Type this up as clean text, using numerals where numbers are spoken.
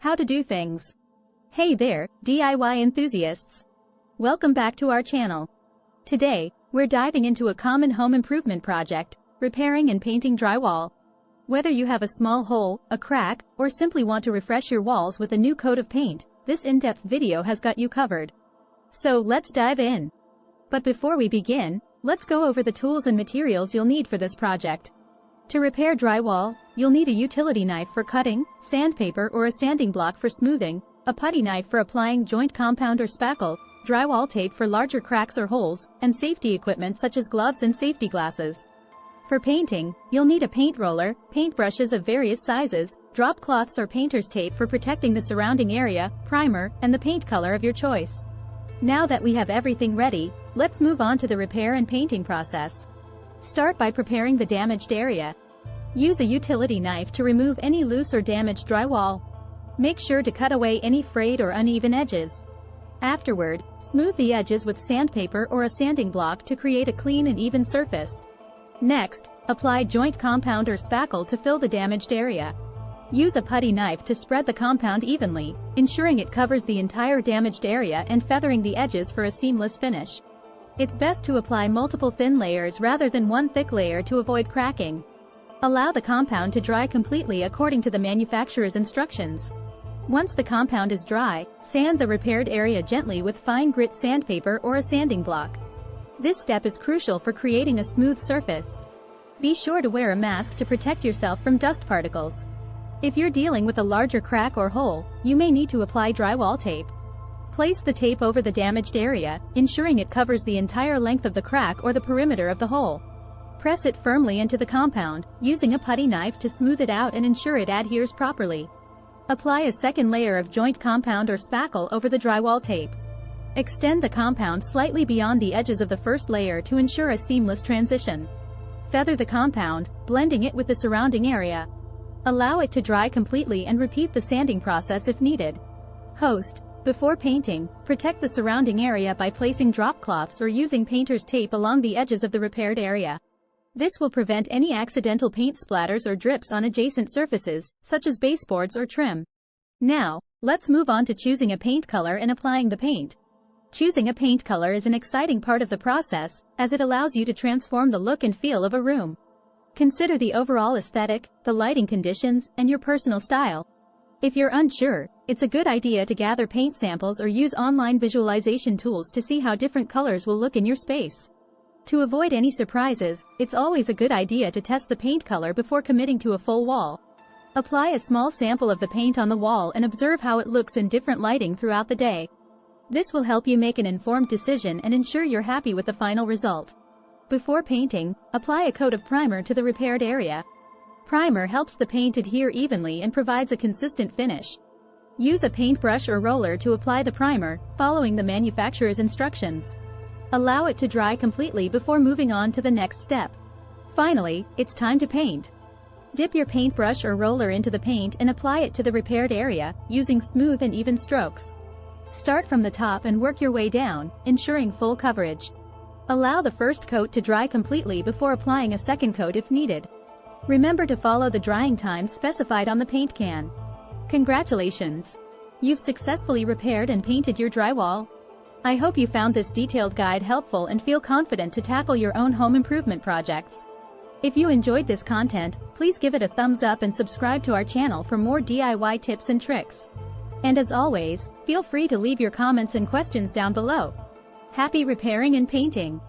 How to do things. Hey there, DIY enthusiasts. Welcome back to our channel. Today, we're diving into a common home improvement project, repairing and painting drywall. Whether you have a small hole, a crack, or simply want to refresh your walls with a new coat of paint, this in-depth video has got you covered. So let's dive in. But before we begin, let's go over the tools and materials you'll need for this project. To repair drywall, you'll need a utility knife for cutting, sandpaper or a sanding block for smoothing, a putty knife for applying joint compound or spackle, drywall tape for larger cracks or holes, and safety equipment such as gloves and safety glasses. For painting, you'll need a paint roller, paintbrushes of various sizes, drop cloths or painter's tape for protecting the surrounding area, primer, and the paint color of your choice. Now that we have everything ready, let's move on to the repair and painting process. Start by preparing the damaged area. Use a utility knife to remove any loose or damaged drywall. Make sure to cut away any frayed or uneven edges. Afterward, smooth the edges with sandpaper or a sanding block to create a clean and even surface. Next, apply joint compound or spackle to fill the damaged area. Use a putty knife to spread the compound evenly, ensuring it covers the entire damaged area and feathering the edges for a seamless finish. It's best to apply multiple thin layers rather than one thick layer to avoid cracking. Allow the compound to dry completely according to the manufacturer's instructions. Once the compound is dry, sand the repaired area gently with fine grit sandpaper or a sanding block. This step is crucial for creating a smooth surface. Be sure to wear a mask to protect yourself from dust particles. If you're dealing with a larger crack or hole, you may need to apply drywall tape. Place the tape over the damaged area, ensuring it covers the entire length of the crack or the perimeter of the hole. Press it firmly into the compound, using a putty knife to smooth it out and ensure it adheres properly. Apply a second layer of joint compound or spackle over the drywall tape. Extend the compound slightly beyond the edges of the first layer to ensure a seamless transition. Feather the compound, blending it with the surrounding area. Allow it to dry completely and repeat the sanding process if needed. Before painting, protect the surrounding area by placing drop cloths or using painter's tape along the edges of the repaired area. This will prevent any accidental paint splatters or drips on adjacent surfaces, such as baseboards or trim. Now, let's move on to choosing a paint color and applying the paint. Choosing a paint color is an exciting part of the process, as it allows you to transform the look and feel of a room. Consider the overall aesthetic, the lighting conditions, and your personal style. If you're unsure, it's a good idea to gather paint samples or use online visualization tools to see how different colors will look in your space. To avoid any surprises, it's always a good idea to test the paint color before committing to a full wall. Apply a small sample of the paint on the wall and observe how it looks in different lighting throughout the day. This will help you make an informed decision and ensure you're happy with the final result. Before painting, apply a coat of primer to the repaired area. Primer helps the paint adhere evenly and provides a consistent finish. Use a paintbrush or roller to apply the primer, following the manufacturer's instructions. Allow it to dry completely before moving on to the next step. Finally, it's time to paint. Dip your paintbrush or roller into the paint and apply it to the repaired area, using smooth and even strokes. Start from the top and work your way down, ensuring full coverage. Allow the first coat to dry completely before applying a second coat if needed. Remember to follow the drying time specified on the paint can. Congratulations! You've successfully repaired and painted your drywall. I hope you found this detailed guide helpful and feel confident to tackle your own home improvement projects. If you enjoyed this content, please give it a thumbs up and subscribe to our channel for more DIY tips and tricks. And as always, feel free to leave your comments and questions down below. Happy repairing and painting!